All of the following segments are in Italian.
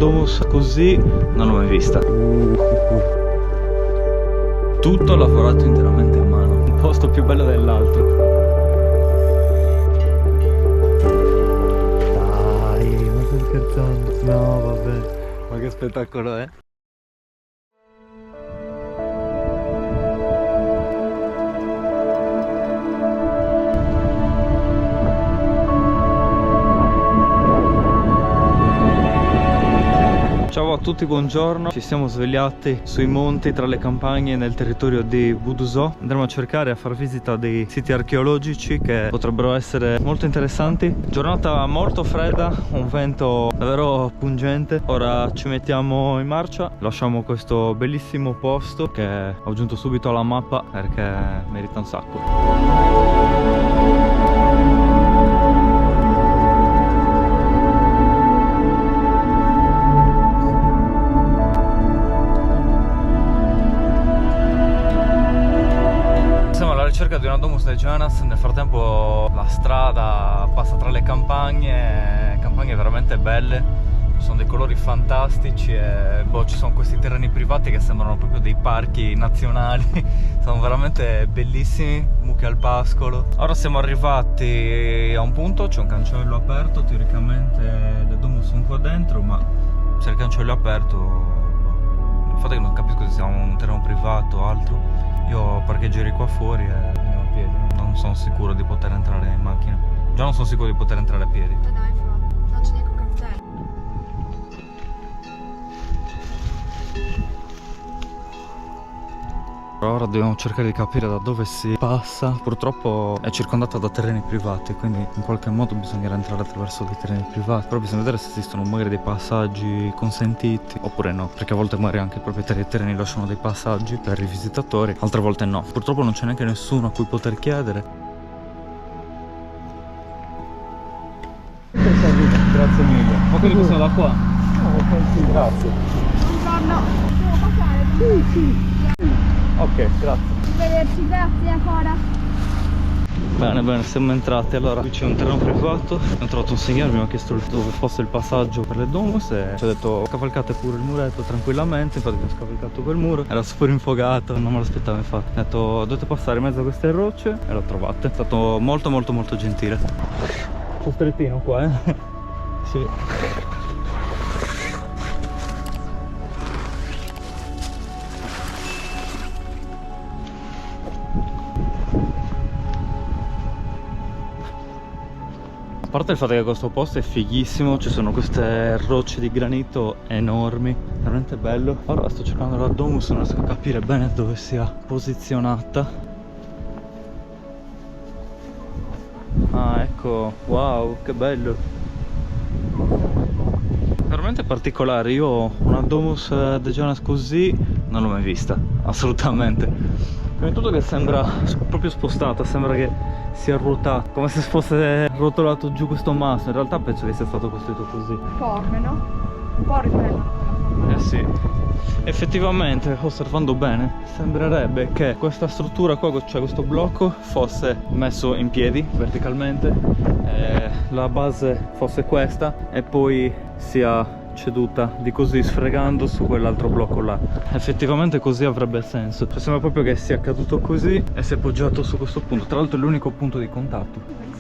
domus così non l'ho mai vista. Tutto lavorato interamente a mano, un posto più bello dell'altro. Dai, ma stai scherzando? No, vabbè, ma che spettacolo è? Ciao a tutti, buongiorno. Ci siamo svegliati sui monti tra le campagne nel territorio di Budusò. Andremo a cercare a far visita dei siti archeologici che potrebbero essere molto interessanti. Giornata molto fredda, un vento davvero pungente. Ora ci mettiamo in marcia, lasciamo questo bellissimo posto che ho aggiunto subito alla mappa perché merita un sacco. Cerca di una Domus de Jonas. Nel frattempo la strada passa tra le campagne veramente belle, ci sono dei colori fantastici e boh, ci sono questi terreni privati che sembrano proprio dei parchi nazionali. Sono veramente bellissimi, mucche al pascolo. Ora siamo arrivati a un punto, c'è un cancello aperto, teoricamente le Domus sono qua dentro, ma se il cancello è aperto, boh, il fatto è che non capisco se sia un terreno privato o altro. Io parcheggerei qua fuori e andiamo a piedi. Non sono sicuro di poter entrare in macchina. Già non sono sicuro di poter entrare a piedi. Dai, non c'è neanche un cartello. Ora dobbiamo cercare di capire da dove si passa. Purtroppo è circondata da terreni privati, quindi in qualche modo bisognerà entrare attraverso dei terreni privati. Però bisogna vedere se esistono magari dei passaggi consentiti oppure no, perché a volte magari anche i proprietari dei terreni lasciano dei passaggi per i visitatori, altre volte no. Purtroppo non c'è neanche nessuno a cui poter chiedere. Grazie mille. Ma quelli che sono da qua? No, grazie. Buongiorno, devo passare? Sì, sì. Ok, grazie. Arrivederci, grazie ancora. Bene, bene, siamo entrati. Allora, qui c'è un terreno privato. Abbiamo trovato un signore, mi ha chiesto dove fosse il passaggio per le Domus e ci ha detto cavalcate pure il muretto tranquillamente. Infatti abbiamo scavalcato quel muro, era super infogato, non me l'aspettavo infatti. Ha detto dovete passare in mezzo a queste rocce e lo trovate. È stato molto molto molto gentile. C'è strettino qua, Sì. A parte il fatto che questo posto è fighissimo, ci sono queste rocce di granito enormi, veramente bello. Ora sto cercando la Domus, non riesco a capire bene dove sia posizionata. Ah, ecco, wow, che bello. Veramente particolare, io una Domus de Jonas così non l'ho mai vista, assolutamente. Prima di tutto che sembra proprio spostata, sembra che sia ruotata, come se fosse rotolato giù questo masso. In realtà penso che sia stato costruito così. Forme, no? Un po' riprendo. Eh sì, effettivamente, osservando bene, sembrerebbe che questa struttura qua, cioè questo blocco, fosse messo in piedi verticalmente, la base fosse questa e poi sia ceduta di così, sfregando su quell'altro blocco là. Effettivamente così avrebbe senso, cioè sembra proprio che sia caduto così e si è poggiato su questo punto. Tra l'altro è l'unico punto di contatto.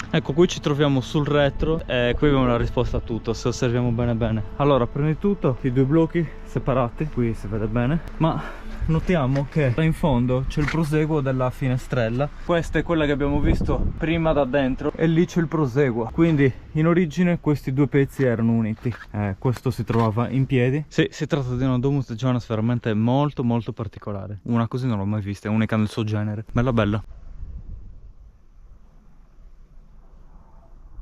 Ecco, qui ci troviamo sul retro e qui abbiamo la risposta a tutto, se osserviamo bene bene. Allora, prima di tutto i due blocchi separati, qui si vede bene, ma notiamo che là in fondo c'è il proseguo della finestrella. Questa è quella che abbiamo visto prima da dentro e lì c'è il proseguo, quindi in origine questi due pezzi erano uniti. Questo si trovava in piedi. Sì, si tratta di una Domus de Jonas veramente molto molto particolare, una così non l'ho mai vista, è unica nel suo genere, bella bella.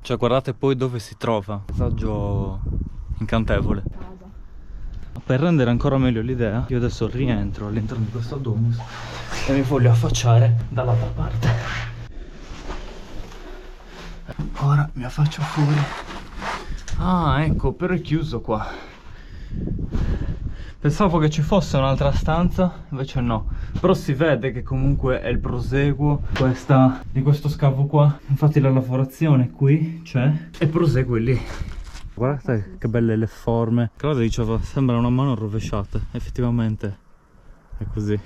Cioè guardate poi dove si trova, paesaggio incantevole. Per rendere ancora meglio l'idea, io adesso rientro all'interno di questo Domus e mi voglio affacciare dall'altra parte. Ora mi affaccio fuori. Ah, ecco, però è chiuso qua. Pensavo che ci fosse un'altra stanza, invece no. Però si vede che comunque è il proseguo di questo scavo qua. Infatti la lavorazione qui c'è e prosegue lì. Guardate che belle le forme. Claudia diceva sembra una mano rovesciata. Effettivamente è così.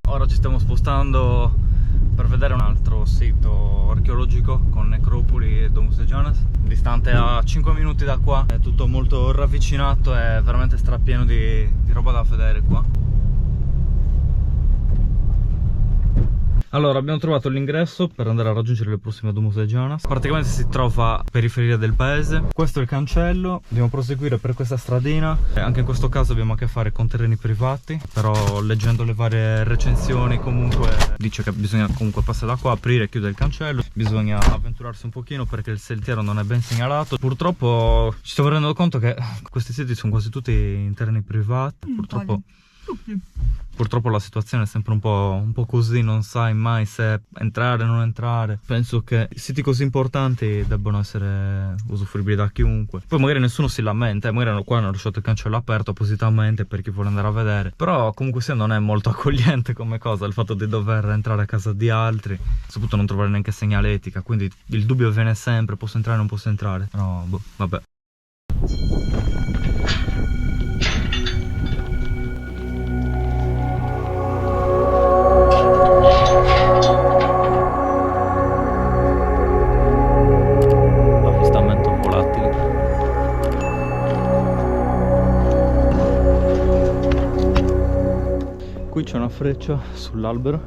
Ora ci stiamo spostando per vedere un altro sito archeologico con necropoli e Domus de Jonas, distante a 5 minuti da qua. È tutto molto ravvicinato e veramente strapieno di roba da vedere qua. Allora, abbiamo trovato l'ingresso per andare a raggiungere le prossime Domus de Jonas. Praticamente si trova a periferia del paese. Questo è il cancello. Dobbiamo proseguire per questa stradina. Anche in questo caso abbiamo a che fare con terreni privati, però leggendo le varie recensioni comunque dice che bisogna comunque passare da qua, aprire e chiudere il cancello. Bisogna avventurarsi un pochino perché il sentiero non è ben segnalato. Purtroppo ci stiamo rendendo conto che questi siti sono quasi tutti in terreni privati. Purtroppo la situazione è sempre un po' così, non sai mai se entrare o non entrare. Penso che siti così importanti debbano essere usufruibili da chiunque. Poi magari nessuno si lamenta, magari qua hanno lasciato il cancello aperto appositamente per chi vuole andare a vedere. Però comunque sia non è molto accogliente come cosa il fatto di dover entrare a casa di altri, soprattutto non trovare neanche segnaletica, quindi il dubbio viene sempre, posso entrare o non posso entrare. No, boh, vabbè. Qui c'è una freccia sull'albero,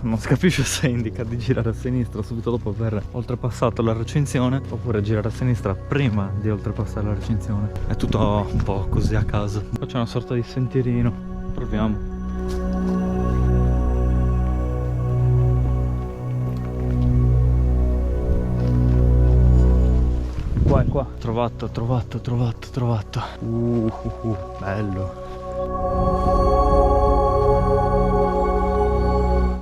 non si capisce se indica di girare a sinistra subito dopo aver oltrepassato la recinzione oppure girare a sinistra prima di oltrepassare la recinzione. È tutto un po' così a caso. Qua c'è una sorta di sentierino, proviamo. Qua è qua. Trovato. Bello.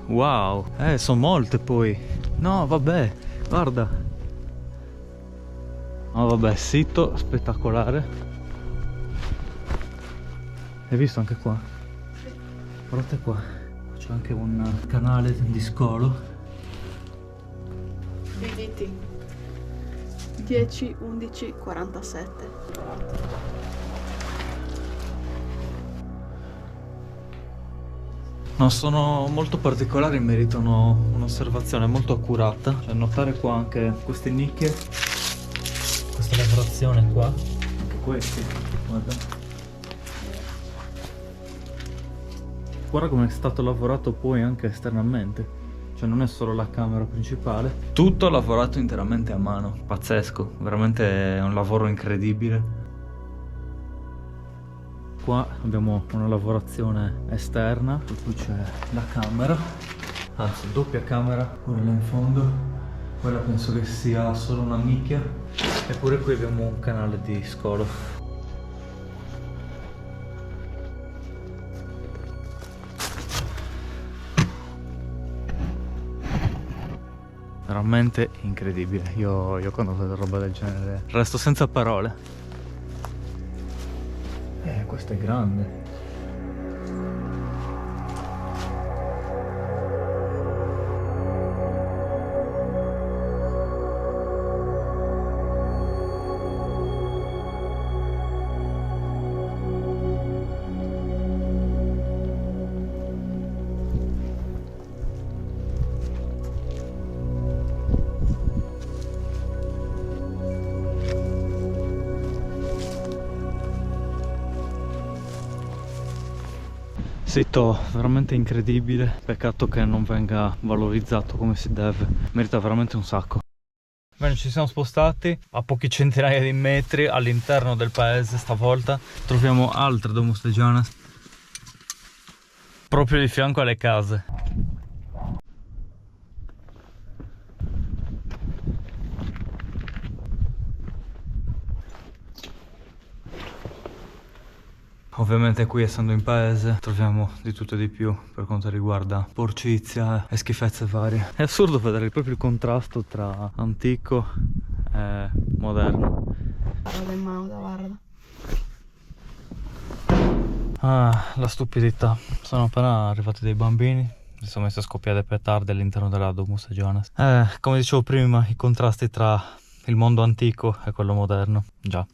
Wow, sono molte poi. No, vabbè, guarda. No, vabbè, sito spettacolare. Hai visto anche qua? Guardate qua. C'è anche un canale di scolo. Vedete 10, 11, 47. No, sono molto particolari, meritano un'osservazione molto accurata. Cioè, notare qua anche queste nicchie, questa lavorazione qua, anche questi, guarda. Guarda come è stato lavorato poi anche esternamente. Cioè non è solo la camera principale, tutto lavorato interamente a mano. Pazzesco, veramente è un lavoro incredibile. Qua abbiamo una lavorazione esterna, per cui c'è la camera, anzi doppia camera, pure là in fondo. Quella penso che sia solo una nicchia. Eppure qui abbiamo un canale di scolo. Veramente incredibile. Io quando vedo roba del genere resto senza parole. Questo è grande. Sito veramente incredibile, peccato che non venga valorizzato come si deve, merita veramente un sacco. Bene, ci siamo spostati a pochi centinaia di metri all'interno del paese. Stavolta troviamo altre Domus de Jonas proprio di fianco alle case. Ovviamente qui, essendo in paese, troviamo di tutto e di più per quanto riguarda porcizia e schifezze varie. È assurdo vedere proprio il contrasto tra antico e moderno. Guarda in mano, guarda. Ah, la stupidità. Sono appena arrivati dei bambini. Mi sono messo a scoppiare petardi all'interno della Domus Jonas. Come dicevo prima, i contrasti tra il mondo antico e quello moderno. Già.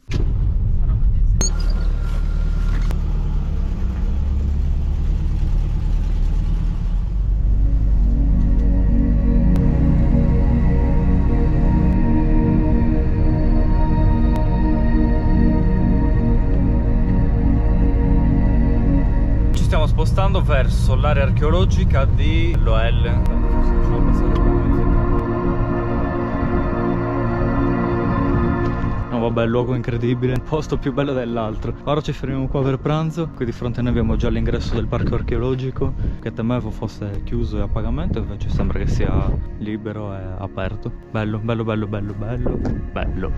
Stiamo spostando verso l'area archeologica di Loel. No vabbè, il luogo incredibile, il posto più bello dell'altro. Ora ci fermiamo qua per pranzo. Qui di fronte a noi abbiamo già l'ingresso del parco archeologico, che temevo fosse chiuso e a pagamento, invece sembra che sia libero e aperto. Bello, bello, bello, bello, bello, bello.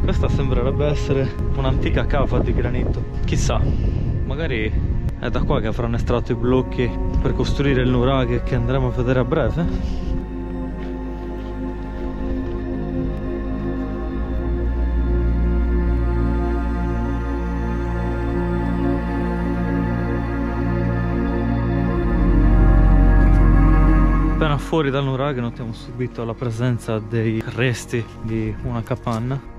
Questa sembrerebbe essere un'antica cava di granito. Chissà, magari è da qua che avranno estratto i blocchi per costruire il nuraghe che andremo a vedere a breve. Appena fuori dal nuraghe notiamo subito la presenza dei resti di una capanna.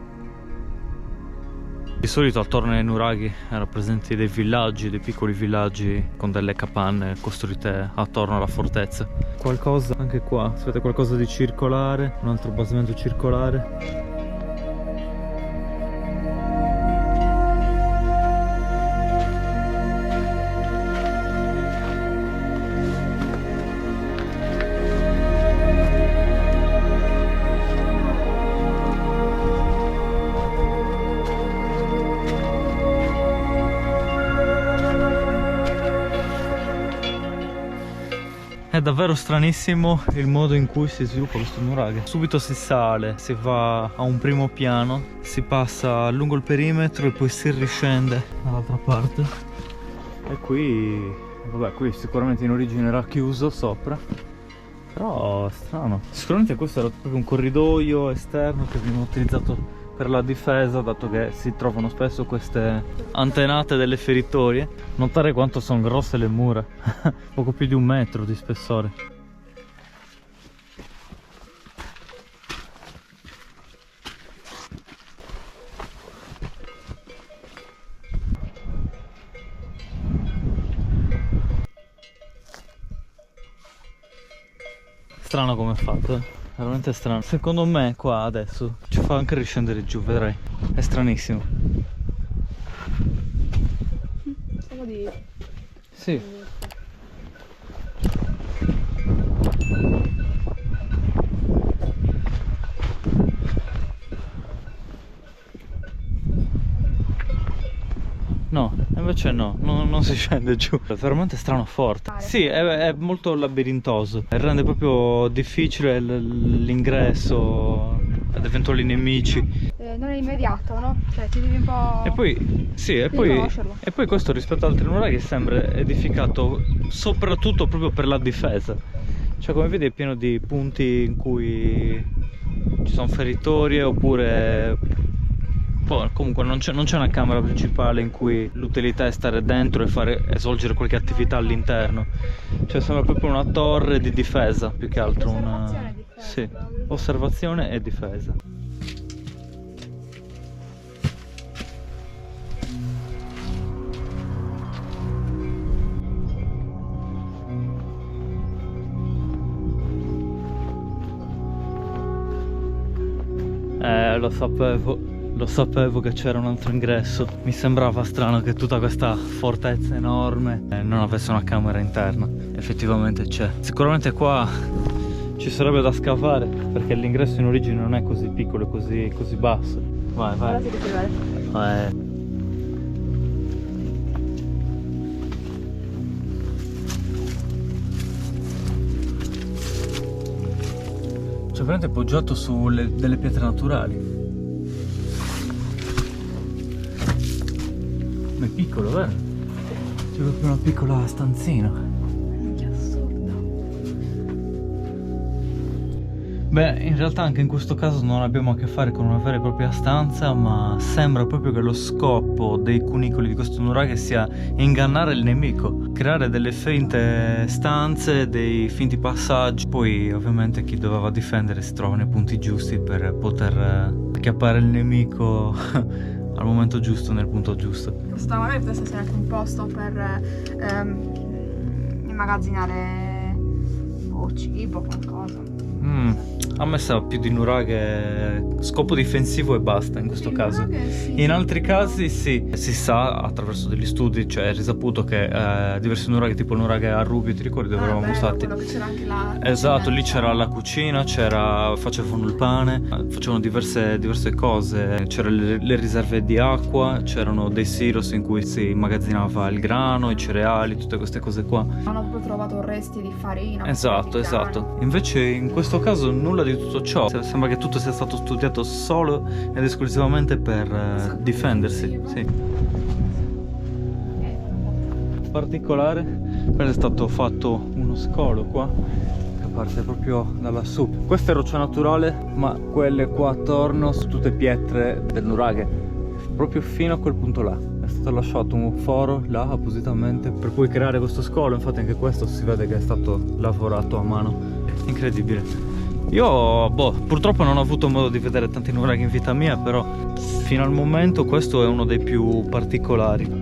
Di solito attorno ai nuraghi erano presenti dei villaggi, dei piccoli villaggi con delle capanne costruite attorno alla fortezza. Qualcosa anche qua, si vede qualcosa di circolare, un altro basamento circolare. È davvero stranissimo il modo in cui si sviluppa questo nuraghe. Subito si sale, si va a un primo piano, si passa lungo il perimetro e poi si riscende dall'altra parte. E qui, vabbè, qui sicuramente in origine era chiuso sopra, però è strano. Sicuramente questo era proprio un corridoio esterno che veniva utilizzato per la difesa, dato che si trovano spesso queste antenate delle feritorie. Notare quanto sono grosse le mura, poco più di 1 metro di spessore. Strano come è fatto, veramente strano. Secondo me qua adesso ci fa anche riscendere giù, vedrai. È stranissimo. Siamo di... Sì. No, invece no, non si scende giù. È veramente strano forte. Sì, è molto labirintoso. Rende proprio difficile l'ingresso ad eventuali nemici. Non è immediato, no? Cioè ti devi un po'... E poi, sì, e poi questo rispetto ad altri nuraghi sembra edificato soprattutto proprio per la difesa. Cioè come vedi è pieno di punti in cui ci sono feritorie oppure... comunque non c'è una camera principale in cui l'utilità è stare dentro e svolgere qualche attività all'interno. Cioè sembra proprio una torre di difesa più che altro. Osservazione e difesa. Sì, osservazione e difesa. Lo sapevo che c'era un altro ingresso. Mi sembrava strano che tutta questa fortezza enorme non avesse una camera interna. Effettivamente c'è. Sicuramente qua ci sarebbe da scavare, perché l'ingresso in origine non è così piccolo e così basso. Vai, vai. Ora si vede. Cioè veramente poggiato su delle pietre naturali. piccolo, vero? C'è proprio una piccola stanzina. Che assurdo. Beh, in realtà anche in questo caso non abbiamo a che fare con una vera e propria stanza, ma sembra proprio che lo scopo dei cunicoli di questo nuraghe sia ingannare il nemico, creare delle finte stanze, dei finti passaggi. Poi ovviamente chi doveva difendere si trova nei punti giusti per poter acchiappare il nemico al momento giusto, nel punto giusto. Questo magari potesse essere anche un posto per immagazzinare cibo, qualcosa. A me sa più di nuraghe scopo difensivo e basta in questo caso. Sì. In altri casi sì, si sa attraverso degli studi, cioè è risaputo che diversi nuraghe, tipo il nuraghe a Rubio, ti ricordi dove eravamo stati? Quello che c'era anche la Esatto, cucina. lì c'era la cucina, facevano il pane, facevano diverse cose, c'erano le riserve di acqua, c'erano dei silos in cui si immagazzinava il grano, i cereali, tutte queste cose qua. Hanno proprio trovato resti di farina. Esatto, di grano. esatto. Invece in questo caso nulla di tutto ciò. Sembra che tutto sia stato studiato solo ed esclusivamente per difendersi. Sì. Particolare, è stato fatto uno scolo qua che parte proprio da lassù. Questa è roccia naturale, ma quelle qua attorno sono tutte pietre del nuraghe, proprio fino a quel punto là. È stato lasciato un foro là appositamente per poi creare questo scolo. Infatti anche questo si vede che è stato lavorato a mano. Incredibile. Io, purtroppo non ho avuto modo di vedere tanti nuraghi in vita mia, però fino al momento questo è uno dei più particolari.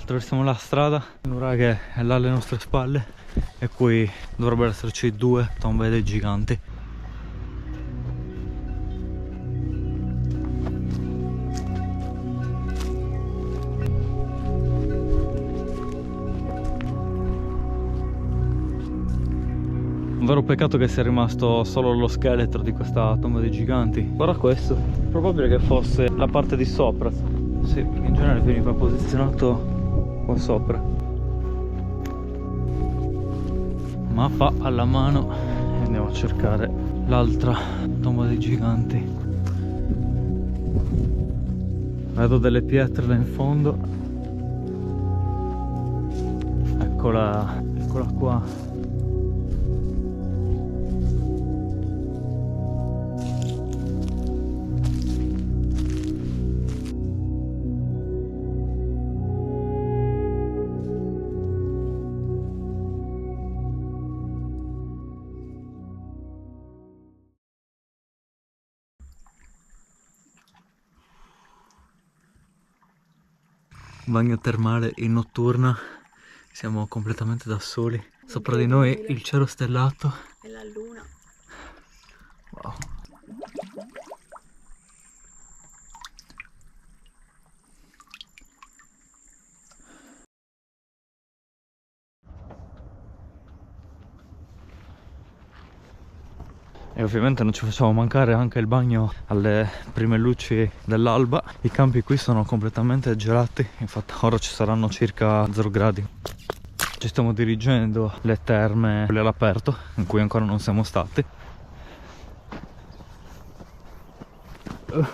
Attraversiamo la strada, il nuraghe è là alle nostre spalle e qui dovrebbero esserci 2 tombe dei giganti. Un vero peccato che sia rimasto solo lo scheletro di questa tomba dei giganti. Guarda questo, probabile che fosse la parte di sopra. Sì, perché in genere veniva posizionato qua sopra. Mappa alla mano e andiamo a cercare l'altra tomba dei giganti. Vedo delle pietre là in fondo. Eccola qua. Bagno termale in notturna, siamo completamente da soli. Sopra di noi il cielo stellato E la luna. Wow. E ovviamente non ci facciamo mancare anche il bagno alle prime luci dell'alba. I campi qui sono completamente gelati, infatti ora ci saranno circa 0 gradi. Ci stiamo dirigendo alle terme, quelle all'aperto, in cui ancora non siamo stati.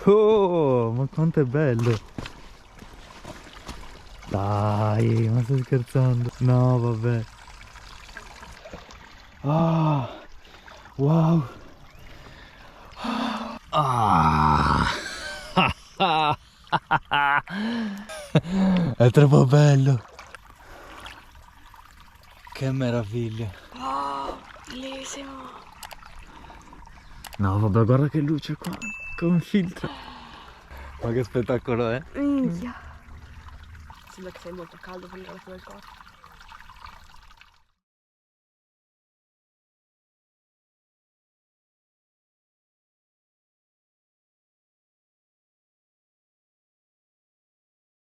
Oh, ma quanto è bello! Dai, ma stai scherzando? No, vabbè. Ah, wow. Ah. È troppo bello. Che meraviglia. Oh, bellissimo. No, vabbè, guarda che luce qua, con filtro. Ma che spettacolo è? Minchia. Sembra che sei molto caldo per il del corpo.